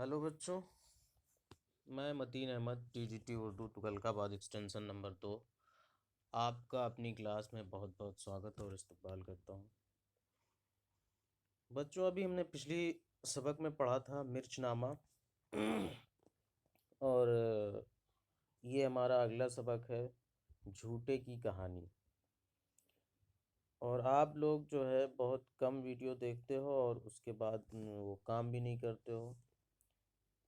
Hello बच्चों, मैं Mateen Ahmad TGT Urdu Tughlakabad extension number 2 आपका अपनी क्लास में बहुत बहुत स्वागत और इस्तकबाल करता हूँ। बच्चों, अभी हमने पिछली सबक में पढ़ा था मिर्चनामा और ये हमारा अगला सबक है झूठे की कहानी। और आप लोग जो है बहुत कम वीडियो देखते हो और उसके बाद वो काम भी नहीं करते हो।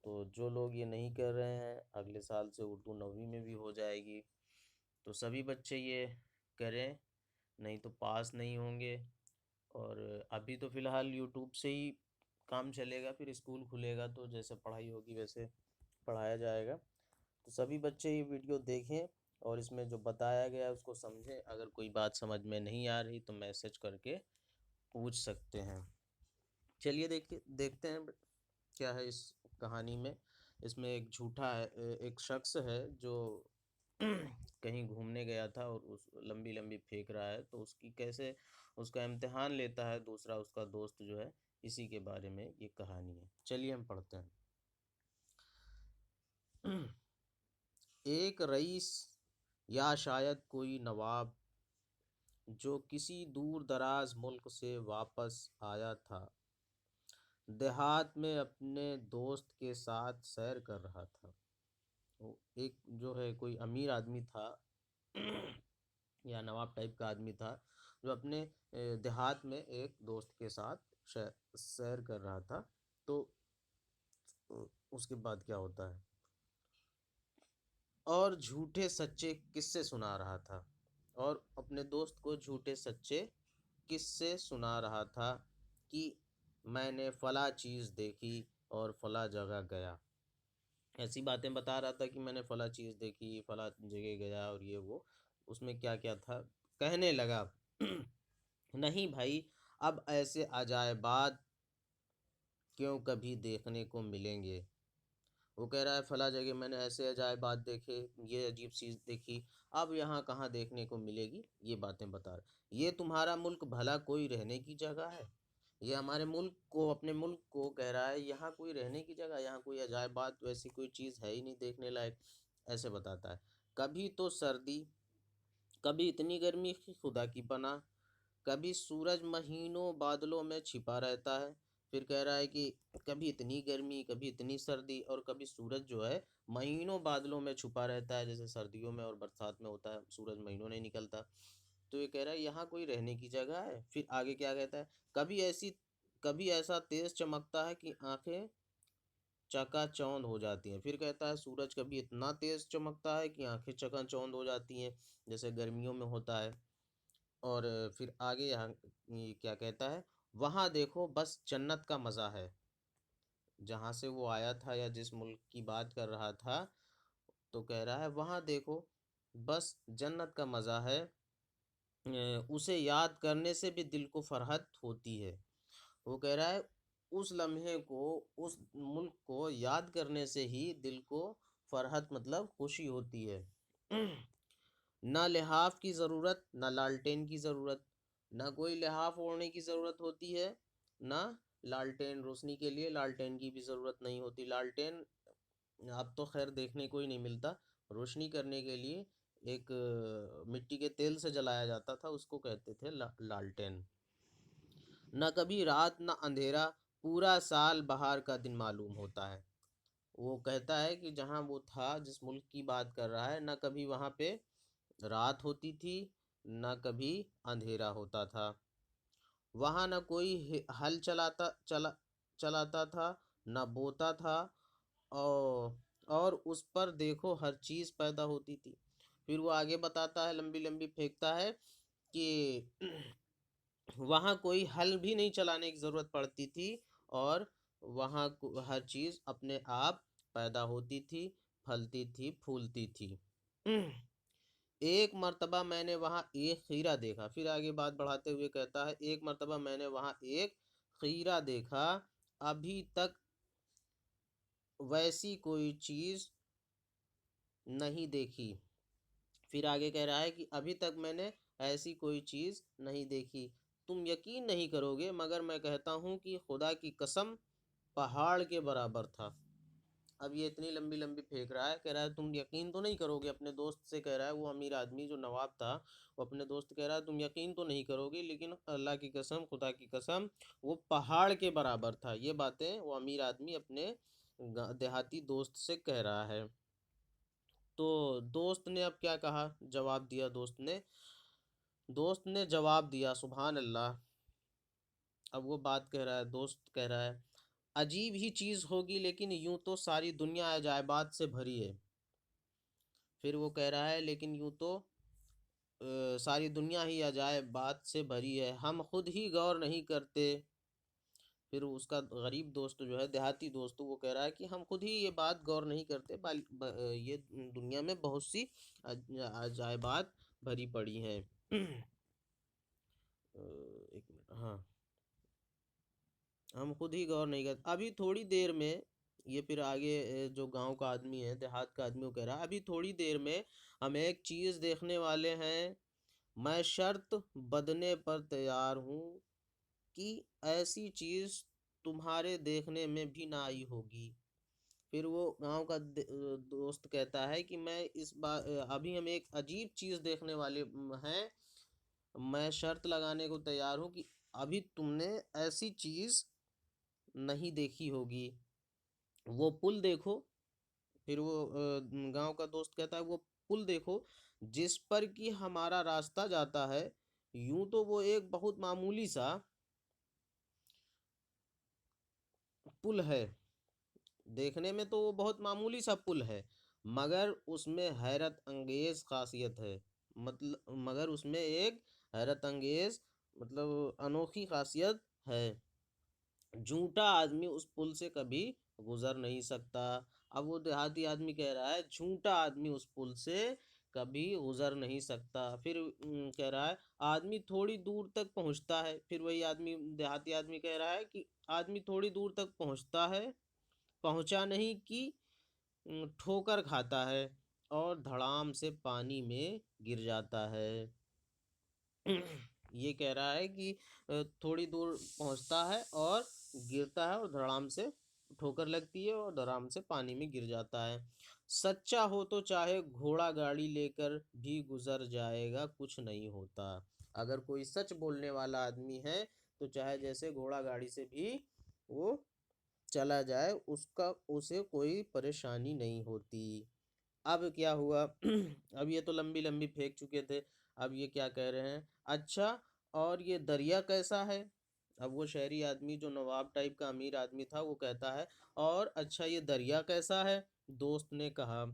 तो जो लोग ये नहीं कर रहे हैं, अगले साल से उर्दू 9वीं में भी हो जाएगी, तो सभी बच्चे ये करें, नहीं तो पास नहीं होंगे। और अभी तो फ़िलहाल यूट्यूब से ही काम चलेगा, फिर स्कूल खुलेगा तो जैसे पढ़ाई होगी वैसे पढ़ाया जाएगा। तो सभी बच्चे ये वीडियो देखें और इसमें जो बताया गया है उसको समझें। अगर कोई बात समझ में नहीं आ रही तो मैसेज करके पूछ सकते हैं। चलिए देखिए देखते हैं क्या है इस कहानी में। इसमें एक झूठा है, एक शख्स है जो कहीं घूमने गया था और उस लंबी लंबी फेंक रहा है, तो उसकी कैसे उसका इम्तिहान लेता है दूसरा उसका दोस्त जो है। इसी के बारे में ये कहानी है। चलिए हम पढ़ते हैं। एक रईस या शायद कोई नवाब जो किसी दूर दराज मुल्क से वापस आया था, देहात में अपने दोस्त के साथ सैर कर रहा था। वो एक जो है कोई अमीर आदमी था या नवाब टाइप का आदमी था, जो अपने देहात में एक दोस्त के साथ सैर कर रहा था। तो उसके बाद क्या होता है, और झूठे सच्चे किस्से सुना रहा था, और अपने दोस्त को झूठे सच्चे किस्से सुना रहा था कि मैंने फला चीज़ देखी और फला जगह गया। ऐसी बातें बता रहा था कि मैंने फला चीज़ देखी, फला जगह गया और ये वो। उसमें क्या क्या था, कहने लगा नहीं भाई, अब ऐसे अजायबात क्यों कभी देखने को मिलेंगे। वो कह रहा है फला जगह मैंने ऐसे अजायबात देखे, ये अजीब चीज़ देखी, अब यहाँ कहाँ देखने को मिलेगी। ये बातें बता रहा। ये तुम्हारा मुल्क भला कोई रहने की जगह है? ये हमारे मुल्क को, अपने मुल्क को कह रहा है यहाँ कोई रहने की जगह, यहाँ कोई अजायबात वैसी कोई चीज़ है ही नहीं देखने लायक। ऐसे बताता है। कभी तो सर्दी, कभी इतनी गर्मी कि खुदा की पनाह, कभी सूरज महीनों बादलों में छिपा रहता है। फिर कह रहा है कि कभी इतनी गर्मी, कभी इतनी सर्दी, और कभी सूरज जो है महीनों बादलों में छुपा रहता है, जैसे सर्दियों में और बरसात में होता है, सूरज महीनों नहीं निकलता। तो ये कह रहा है यहाँ कोई रहने की जगह है। फिर आगे क्या कहता है, कभी ऐसा तेज चमकता है कि आंखें चकाचौंध हो जाती हैं। फिर कहता है सूरज कभी इतना तेज चमकता है कि आंखें चकाचौंध हो जाती हैं, जैसे गर्मियों में होता है। और फिर आगे यहाँ ये क्या कहता है, वहाँ देखो बस जन्नत का मज़ा है। जहाँ से वो आया था या जिस मुल्क की बात कर रहा था, तो कह रहा है वहाँ देखो बस जन्नत का मज़ा है। उसे याद करने से भी दिल को फरहत होती है। वो कह रहा है उस लम्हे को, उस मुल्क को याद करने से ही दिल को फरहत मतलब खुशी होती है। ना लिहाफ की ज़रूरत, ना लालटेन की ज़रूरत। ना कोई लिहाफ ओढ़ने की ज़रूरत होती है, ना लालटेन, रोशनी के लिए लालटेन की भी ज़रूरत नहीं होती। लालटेन अब तो खैर देखने को ही नहीं मिलता। रोशनी करने के लिए एक मिट्टी के तेल से जलाया जाता था, उसको कहते थे लालटेन। न कभी रात न अंधेरा, पूरा साल बाहर का दिन मालूम होता है। वो कहता है कि जहाँ वो था, जिस मुल्क की बात कर रहा है, न कभी वहाँ पे रात होती थी, न कभी अंधेरा होता था। वहाँ न कोई हल चलाता था, न बोता था, और उस पर देखो हर चीज़ पैदा होती थी। फिर वो आगे बताता है, लंबी लंबी फेंकता है कि वहाँ कोई हल भी नहीं चलाने की ज़रूरत पड़ती थी, और वहाँ हर चीज़ अपने आप पैदा होती थी, फलती थी, फूलती थी। एक मर्तबा मैंने वहाँ एक खीरा देखा। फिर आगे बात बढ़ाते हुए कहता है, एक मर्तबा मैंने वहाँ एक खीरा देखा, अभी तक वैसी कोई चीज़ नहीं देखी। फिर आगे कह रहा है कि अभी तक मैंने ऐसी कोई चीज़ नहीं देखी। तुम यकीन नहीं करोगे, मगर मैं कहता हूँ कि खुदा की कसम पहाड़ के बराबर था। अब ये इतनी लंबी लंबी फेंक रहा है, कह रहा है तुम यकीन तो नहीं करोगे, अपने दोस्त से कह रहा है, वो अमीर आदमी जो नवाब था, वो अपने दोस्त कह रहा है तुम यकीन तो नहीं करोगे, लेकिन अल्लाह की कसम, खुदा की कसम, वो पहाड़ के बराबर था। ये बातें वो अमीर आदमी अपने देहाती दोस्त से कह रहा है। तो दोस्त ने अब क्या कहा, जवाब दिया दोस्त ने जवाब दिया, सुभान अल्लाह। अब वो बात कह रहा है, दोस्त कह रहा है, अजीब ही चीज़ होगी, लेकिन यूं तो सारी दुनिया अजायबात से भरी है। फिर वो कह रहा है, लेकिन यूं तो सारी दुनिया ही अजायबात से भरी है, हम खुद ही गौर नहीं करते। फिर उसका गरीब दोस्त जो है, देहाती दोस्त, वो कह रहा है कि हम खुद ही ये बात गौर नहीं करते, ये दुनिया में बहुत सी अजायबात भरी पड़ी हैं। एक मिनट, हाँ, हम खुद ही गौर नहीं करते। अभी थोड़ी देर में, ये फिर आगे जो गांव का आदमी है, देहात का आदमी, वो कह रहा है, अभी थोड़ी देर में हम एक चीज़ देखने वाले हैं। मैं शर्त बदने पर तैयार हूँ कि ऐसी चीज़ तुम्हारे देखने में भी ना आई होगी। फिर वो गांव का दोस्त कहता है कि मैं इस बार अभी हम एक अजीब चीज़ देखने वाले हैं। मैं शर्त लगाने को तैयार हूँ कि अभी तुमने ऐसी चीज़ नहीं देखी होगी। वो पुल देखो। फिर वो गांव का दोस्त कहता है, वो पुल देखो जिस पर कि हमारा रास्ता जाता है। यूं तो वो एक बहुत मामूली सा पुल है, देखने में तो वो बहुत मामूली सा पुल है, मगर उसमें हैरत अंगेज खासियत है। मगर उसमें एक हैरत अंगेज, मतलब अनोखी खासियत है। झूठा आदमी उस पुल से कभी गुजर नहीं सकता। अब वो देहाती आदमी कह रहा है, झूठा आदमी उस पुल से कभी गुजर नहीं सकता। फिर कह रहा है, आदमी थोड़ी दूर तक पहुंचता है। फिर वही आदमी, देहाती आदमी, कह रहा है कि आदमी थोड़ी दूर तक पहुंचता है, पहुंचा नहीं कि ठोकर खाता है और धड़ाम से पानी में गिर जाता है। ये कह रहा है कि थोड़ी दूर पहुंचता है और गिरता है, और धड़ाम से ठोकर लगती है और धड़ाम से पानी में गिर जाता है। सच्चा हो तो चाहे घोड़ा गाड़ी लेकर भी गुजर जाएगा, कुछ नहीं होता। अगर कोई सच बोलने वाला आदमी है, तो चाहे जैसे घोड़ा गाड़ी से भी वो चला जाए, उसका उसे कोई परेशानी नहीं होती। अब क्या हुआ? अब ये तो लंबी लंबी फेंक चुके थे। अब ये क्या कह रहे हैं, अच्छा, और ये दरिया कैसा है? अब वो शहरी आदमी जो नवाब टाइप का अमीर आदमी था, वो कहता है, और अच्छा ये दरिया कैसा है? दोस्त ने कहा,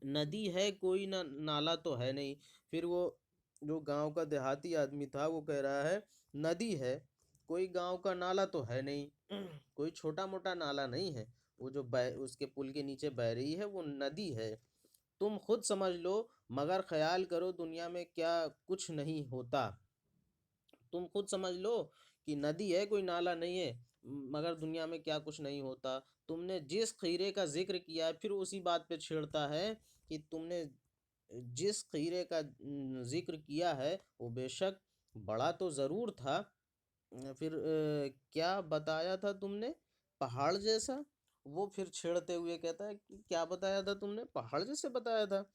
नदी है कोई, ना नाला तो है नहीं। फिर वो जो गांव का देहाती आदमी था, वो कह रहा है, नदी है, कोई गांव का नाला तो है नहीं। कोई छोटा मोटा नाला नहीं है, वो जो बह उसके पुल के नीचे बह रही है, वो नदी है। तुम खुद समझ लो, मगर ख्याल करो, दुनिया में क्या कुछ नहीं होता। तुम खुद समझ लो कि नदी है, कोई नाला नहीं है, मगर दुनिया में क्या कुछ नहीं होता। तुमने जिस खीरे का जिक्र किया है, फिर उसी बात पे छेड़ता है कि तुमने जिस खीरे का जिक्र किया है, वो बेशक बड़ा तो ज़रूर था। फिर क्या बताया था तुमने? पहाड़ जैसा। वो फिर छेड़ते हुए कहता है कि क्या बताया था तुमने? पहाड़ जैसे बताया था।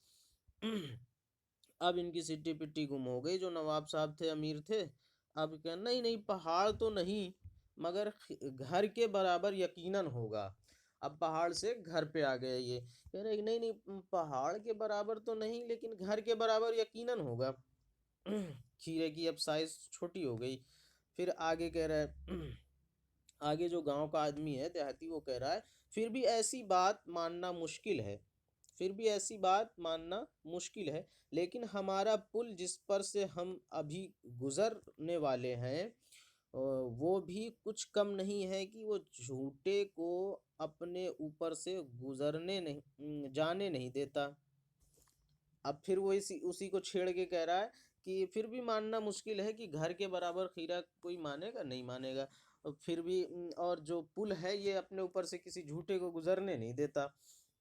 अब इनकी सिट्टी पिट्टी गुम हो गई, जो नवाब साहब थे, अमीर थे। अब क्या, नहीं नहीं, पहाड़ तो नहीं, मगर घर के बराबर यकीनन होगा। अब पहाड़ से घर पे आ गए ये, कह रहे नहीं नहीं, पहाड़ के बराबर तो नहीं, लेकिन घर के बराबर यकीनन होगा। खीरे की अब साइज छोटी हो गई। फिर आगे कह रहा है, आगे जो गांव का आदमी है, देहाती, वो कह रहा है, फिर भी ऐसी बात मानना मुश्किल है, फिर भी ऐसी बात मानना मुश्किल है, लेकिन हमारा पुल जिस पर से हम अभी गुजरने वाले हैं, वो भी कुछ कम नहीं है कि वो झूठे को अपने ऊपर से गुजरने नहीं, जाने नहीं देता। अब फिर वो इसी उसी को छेड़ के कह रहा है कि फिर भी मानना मुश्किल है कि घर के बराबर खीरा कोई मानेगा, नहीं मानेगा। फिर भी और जो पुल है, ये अपने ऊपर से किसी झूठे को गुजरने नहीं देता।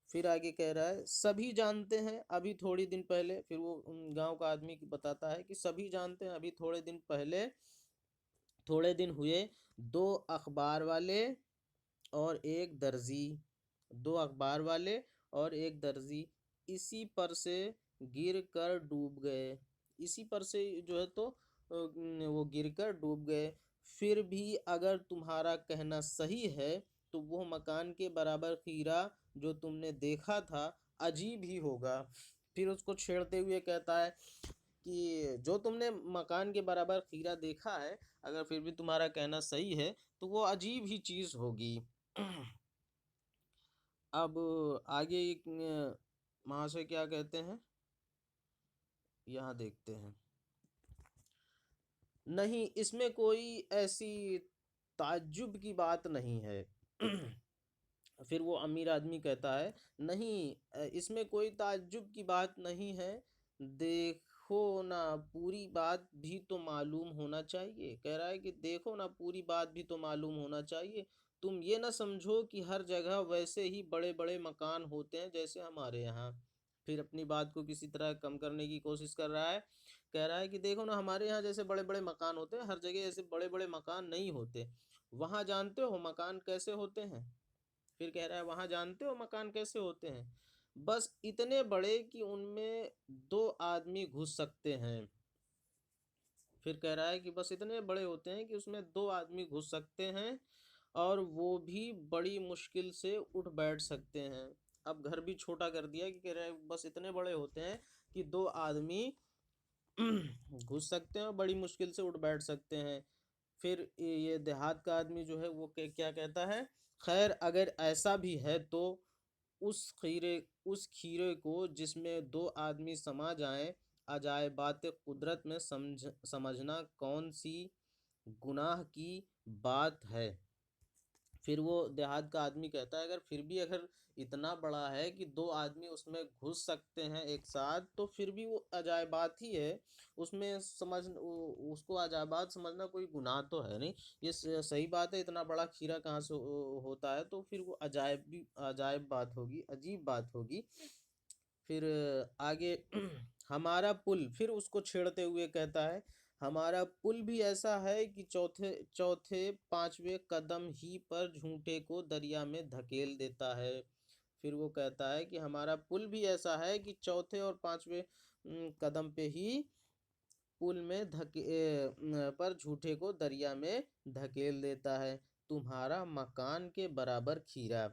फिर आगे कह रहा है, सभी जानते हैं, अभी थोड़ी दिन पहले, फिर वो गांव का आदमी बताता है कि सभी जानते हैं, अभी थोड़े दिन पहले, थोड़े दिन हुए, दो अखबार वाले और एक दर्जी दो अखबार वाले और एक दर्जी इसी पर से गिर कर डूब गए। इसी पर से जो है तो वो गिर कर डूब गए। फिर भी अगर तुम्हारा कहना सही है तो वो मकान के बराबर हीरा जो तुमने देखा था अजीब ही होगा। फिर उसको छेड़ते हुए कहता है कि जो तुमने मकान के बराबर हीरा देखा है, अगर फिर भी तुम्हारा कहना सही है तो वो अजीब ही चीज होगी। अब आगे एक महाशय क्या कहते हैं, यहाँ देखते हैं। नहीं, इसमें कोई ऐसी ताज्जुब की बात नहीं है। फिर वो अमीर आदमी कहता है, नहीं इसमें कोई ताज्जुब की बात नहीं है। देखो ना, पूरी बात भी तो मालूम होना चाहिए। कह रहा है कि देखो ना, पूरी बात भी तो मालूम होना चाहिए। तुम ये ना समझो कि हर जगह वैसे ही बड़े बड़े मकान होते हैं जैसे हमारे यहाँ। फिर अपनी बात को किसी तरह कम करने की कोशिश कर रहा है। कह रहा है कि देखो ना, हमारे यहाँ जैसे बड़े बड़े मकान होते हैं, हर जगह ऐसे बड़े बड़े मकान नहीं होते। वहाँ जानते हो मकान कैसे होते हैं? फिर कह रहा है, वहां जानते हो मकान कैसे होते हैं? बस इतने बड़े कि उनमें दो आदमी घुस सकते हैं। फिर कह रहा है कि बस इतने बड़े होते हैं कि उसमें दो आदमी घुस सकते हैं, और वो भी बड़ी मुश्किल से उठ बैठ सकते हैं। अब घर भी छोटा कर दिया कि कह रहा है बस इतने बड़े होते हैं कि दो आदमी घुस सकते हैं और बड़ी मुश्किल से उठ बैठ सकते हैं। फिर ये देहात का आदमी जो है वो क्या कहता है, खैर अगर ऐसा भी है तो उस खीरे को जिसमें दो आदमी समा जाएं, अजायबात कुदरत में समझना कौन सी गुनाह की बात है। फिर वो देहात का आदमी कहता है, अगर फिर भी अगर इतना बड़ा है कि दो आदमी उसमें घुस सकते हैं एक साथ, तो फिर भी वो अजायबात ही है। उसमें उसको अजायबात समझना कोई गुनाह तो है नहीं। ये सही बात है, इतना बड़ा खीरा कहाँ से होता है, तो फिर वो अजायब बात होगी, अजीब बात होगी। फिर आगे हमारा पुल फिर उसको छेड़ते हुए कहता है, हमारा पुल भी ऐसा है कि चौथे चौथे पांचवे कदम ही पर झूठे को दरिया में धकेल देता है। फिर वो कहता है कि हमारा पुल भी ऐसा है कि चौथे और पांचवे कदम पे ही पुल में पर झूठे को दरिया में धकेल देता है। तुम्हारा मकान के बराबर खीरा।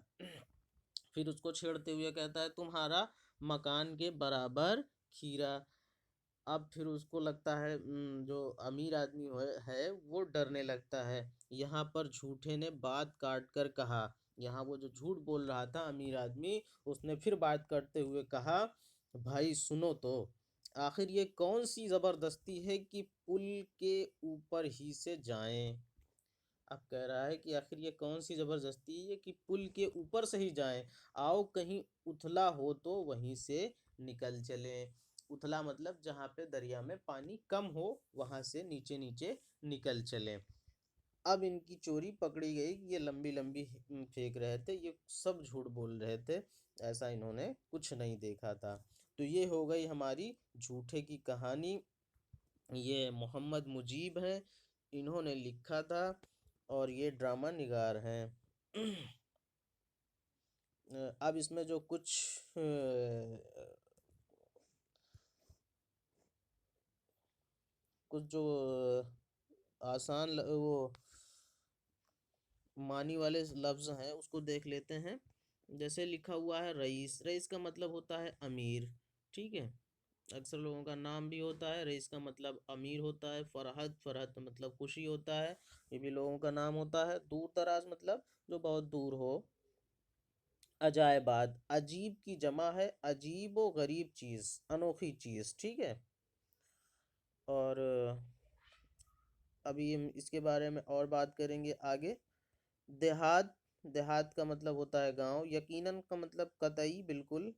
फिर उसको छेड़ते हुए कहता है, तुम्हारा मकान के बराबर खीरा। अब फिर उसको लगता है, जो अमीर आदमी है वो डरने लगता है। यहाँ पर झूठे ने बात काट कर कहा, यहाँ वो जो झूठ बोल रहा था अमीर आदमी, उसने फिर बात करते हुए कहा, भाई सुनो तो, आखिर ये कौन सी जबरदस्ती है कि पुल के ऊपर ही से जाएं। अब कह रहा है कि आखिर ये कौन सी जबरदस्ती है कि पुल के ऊपर से ही जाएं। आओ कहीं उथला हो तो वहीं से निकल चलें। उथला मतलब जहाँ पे दरिया में पानी कम हो, वहां से नीचे नीचे निकल चलें। अब इनकी चोरी पकड़ी गई कि ये लंबी लंबी फेंक रहे थे, ये सब झूठ बोल रहे थे, ऐसा इन्होंने कुछ नहीं देखा था। तो ये हो गई हमारी झूठे की कहानी। ये मोहम्मद मुजीब हैं, इन्होंने लिखा था, और ये ड्रामा निगार हैं। अब इसमें जो कुछ कुछ जो वो मानी वाले लफ्ज़ हैं उसको देख लेते हैं। जैसे लिखा हुआ है रईस, रईस का मतलब होता है अमीर। ठीक है, अक्सर लोगों का नाम भी होता है, रईस का मतलब अमीर होता है। फरहद, फरहद मतलब खुशी होता है, ये भी लोगों का नाम होता है। दूर दराज मतलब जो बहुत दूर हो। अजायबाद, अजीब की जमा है, अजीब व गरीब चीज़, अनोखी चीज़। ठीक है, और अभी हम इसके बारे में और बात करेंगे आगे। देहात, देहात का मतलब होता है गांव। यकीनन का मतलब कतई, बिल्कुल।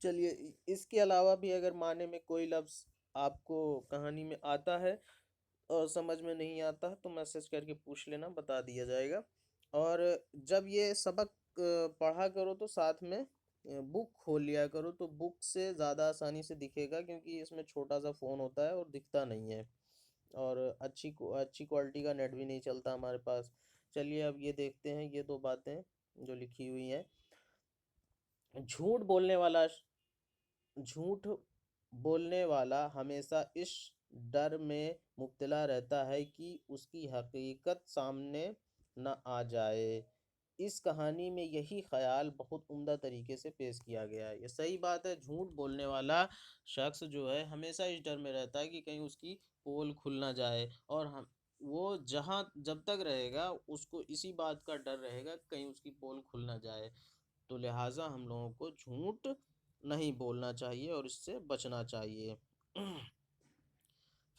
चलिए, इसके अलावा भी अगर माने में कोई लफ्ज़ आपको कहानी में आता है और समझ में नहीं आता तो मैसेज करके पूछ लेना, बता दिया जाएगा। और जब ये सबक पढ़ा करो तो साथ में बुक खोल लिया करो, तो बुक से ज़्यादा आसानी से दिखेगा, क्योंकि इसमें छोटा सा फ़ोन होता है और दिखता नहीं है, और अच्छी क्वालिटी का नेट भी नहीं चलता हमारे पास। चलिए अब ये देखते हैं, ये दो बातें जो लिखी हुई है। झूठ बोलने वाला झूठ बोलने वाला हमेशा इस डर में मुब्तला रहता है कि उसकी हकीकत सामने न आ जाए। इस कहानी में यही ख्याल बहुत उम्दा तरीके से पेश किया गया है। ये सही बात है, झूठ बोलने वाला शख्स जो है हमेशा इस डर में रहता है कि कहीं उसकी पोल खुल ना जाए, और हम वो जहाँ जब तक रहेगा उसको इसी बात का डर रहेगा कि कहीं उसकी पोल खुल ना जाए। तो लिहाजा हम लोगों को झूठ नहीं बोलना चाहिए और इससे बचना चाहिए।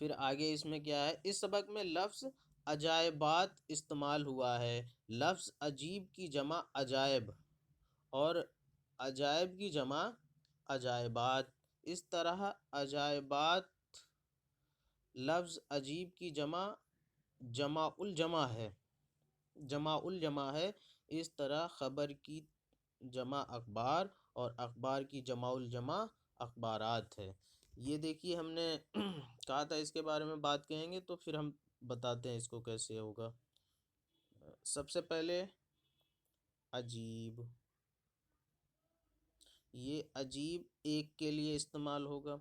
फिर आगे इसमें क्या है, इस सबक में लफ्ज़ अजायबात इस्तेमाल हुआ है। लफ्ज़ अजीब की जमा अजायब और अजायब की जमा अजायबात। इस तरह अजायबात लफ्ज़ अजीब की जमा जमाउल जमा है, जमाउल जमा है। इस तरह ख़बर की जमा अखबार और अखबार की जमाउल जमा अखबारात है। ये देखिए हमने कहा था इसके बारे में बात कहेंगे, तो फिर हम बताते हैं इसको कैसे होगा। सबसे पहले अजीब, ये अजीब एक के लिए इस्तेमाल होगा।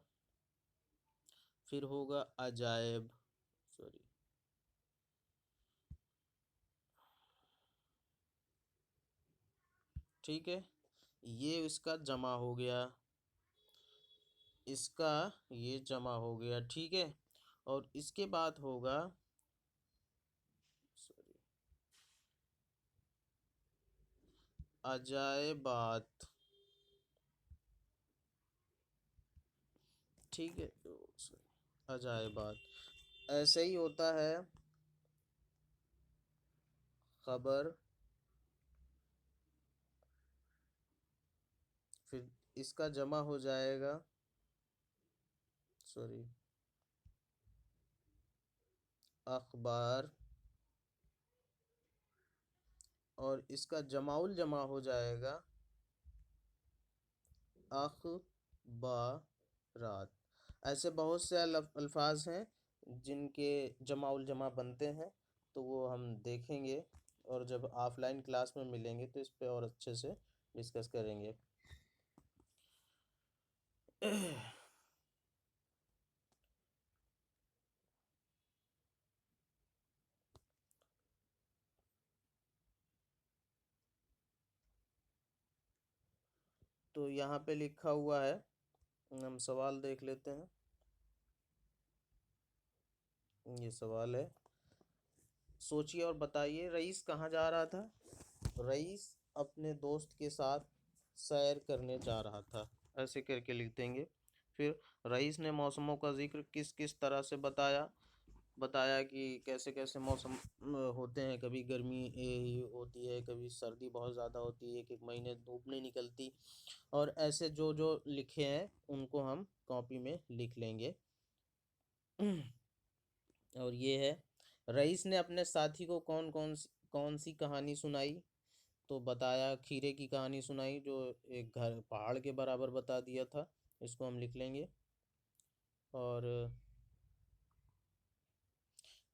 फिर होगा अजायब, सॉरी, ठीक है, ये इसका जमा हो गया, इसका ये जमा हो गया, ठीक है। और इसके बाद होगा, सॉरी, अजायबात, ठीक है, अजायबात। ऐसे ही होता है खबर, फिर इसका जमा हो जाएगा, सॉरी, अखबार, और इसका जमाउल जमा हो जाएगा अखबारात। ऐसे बहुत से अल्फाज हैं जिनके जमाउल जमा बनते हैं, तो वो हम देखेंगे और जब ऑफलाइन क्लास में मिलेंगे तो इस पे और अच्छे से डिस्कस करेंगे। तो यहाँ पे लिखा हुआ है, हम सवाल देख लेते हैं। ये सवाल है, सोचिए और बताइए, रईस कहाँ जा रहा था? रईस अपने दोस्त के साथ सैर करने जा रहा था, ऐसे करके लिख देंगे। फिर रईस ने मौसमों का जिक्र किस किस तरह से बताया? बताया कि कैसे कैसे मौसम होते हैं, कभी गर्मी होती है, कभी सर्दी बहुत ज़्यादा होती है, एक एक महीने धूप नहीं निकलती। और ऐसे जो जो लिखे हैं उनको हम कॉपी में लिख लेंगे। और ये है, रईस ने अपने साथी को कौन सी कहानी सुनाई? तो बताया खीरे की कहानी सुनाई, जो एक घर पहाड़ के बराबर बता दिया था, इसको हम लिख लेंगे। और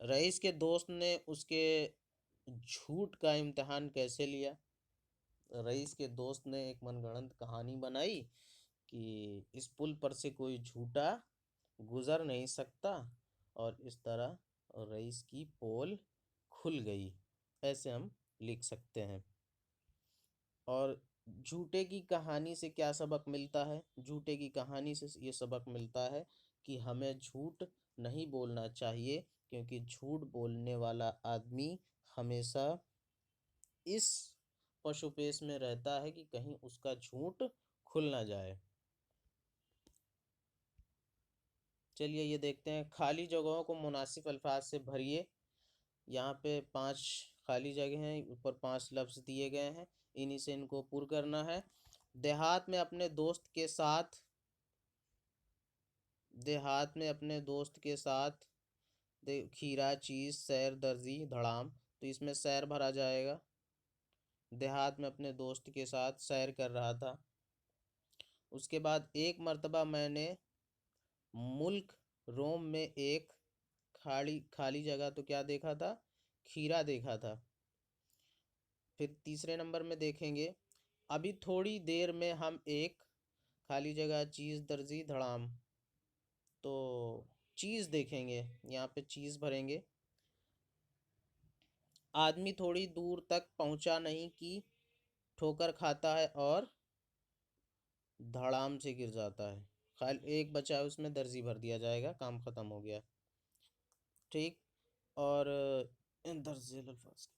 रईस के दोस्त ने उसके झूठ का इम्तिहान कैसे लिया? रईस के दोस्त ने एक मनगढ़ंत कहानी बनाई कि इस पुल पर से कोई झूठा गुजर नहीं सकता, और इस तरह रईस की पोल खुल गई, ऐसे हम लिख सकते हैं। और झूठे की कहानी से क्या सबक मिलता है? झूठे की कहानी से ये सबक मिलता है कि हमें झूठ नहीं बोलना चाहिए, क्योंकि झूठ बोलने वाला आदमी हमेशा इस पशुपेश में रहता है कि कहीं उसका झूठ खुल ना जाए। चलिए ये देखते हैं, खाली जगहों को मुनासिब अल्फाज से भरिए। यहाँ पे 5 खाली जगह हैं, ऊपर 5 लफ्ज़ दिए गए हैं, इन्हीं से इनको पूरा करना है। देहात में अपने दोस्त के साथ, देहात में अपने दोस्त के साथ खीरा चीज़ सैर दर्जी धड़ाम, तो इसमें सैर भरा जाएगा। देहात में अपने दोस्त के साथ सैर कर रहा था। उसके बाद एक मर्तबा मैंने मुल्क रोम में एक खाली खाली जगह, तो क्या देखा था? खीरा देखा था। फिर तीसरे नंबर में देखेंगे, अभी थोड़ी देर में हम एक खाली जगह चीज़ दर्जी धड़ाम, तो चीज़ देखेंगे, यहाँ पे चीज़ भरेंगे। आदमी थोड़ी दूर तक पहुंचा नहीं कि ठोकर खाता है और धड़ाम से गिर जाता है। खाली एक बचा है, उसमें दर्जी भर दिया जाएगा, काम खत्म हो गया। ठीक। और दर्जे अल्फाज,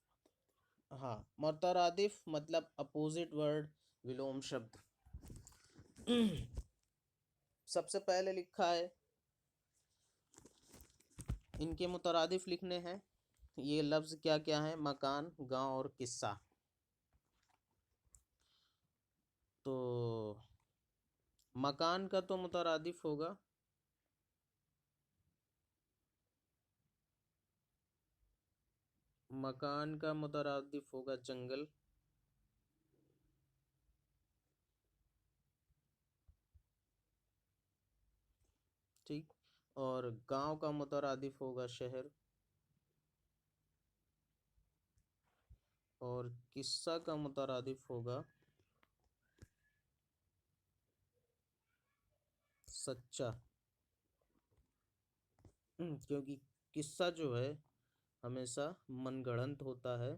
हाँ, मुतरादिफ मतलब अपोजिट वर्ड, विलोम शब्द। सबसे पहले लिखा है, इनके मुतरादिफ लिखने हैं। ये लफ्ज़ क्या क्या है? मकान, गांव और किस्सा। तो मकान का तो मुतरादिफ होगा मकान का मुतरादिफ होगा जंगल। ठीक। और गांव का मुतरादिफ होगा शहर। और किस्सा का मुतरादिफ होगा सच्चा। क्योंकि किस्सा जो है हमेशा मनगढ़ंत होता है,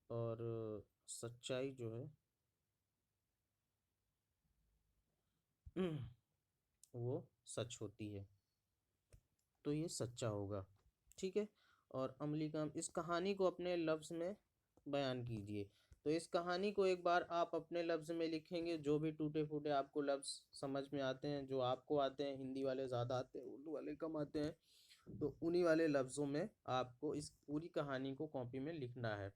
और सच्चाई जो है वो सच होती है। तो ये सच्चा होगा। ठीक है। और अमली काम, इस कहानी को अपने लफ्ज़ में बयान कीजिए। तो इस कहानी को एक बार आप अपने लफ्ज़ में लिखेंगे, जो भी टूटे फूटे आपको लफ्ज़ समझ में आते हैं, जो आपको आते हैं, हिंदी वाले ज़्यादा आते हैं, उर्दू वाले कम आते हैं, तो उन्हीं वाले लफ्ज़ों में आपको इस पूरी कहानी को कॉपी में लिखना है।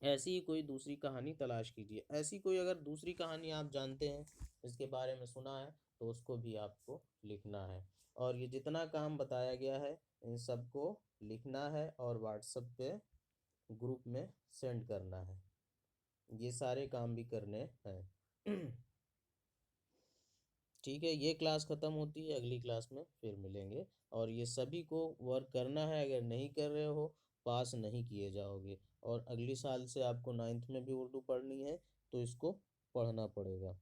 ऐसी ही कोई दूसरी कहानी तलाश कीजिए। ऐसी कोई अगर दूसरी कहानी आप जानते हैं, इसके बारे में सुना है, तो उसको भी आपको लिखना है। और ये जितना काम बताया गया है, इन सबको लिखना है और व्हाट्सएप पे ग्रुप में सेंड करना है। ये सारे काम भी करने हैं। ठीक है, ये क्लास ख़त्म होती है, अगली क्लास में फिर मिलेंगे। और ये सभी को वर्क करना है, अगर नहीं कर रहे हो पास नहीं किए जाओगे। और अगली साल से आपको नाइन्थ में भी उर्दू पढ़नी है, तो इसको पढ़ना पड़ेगा।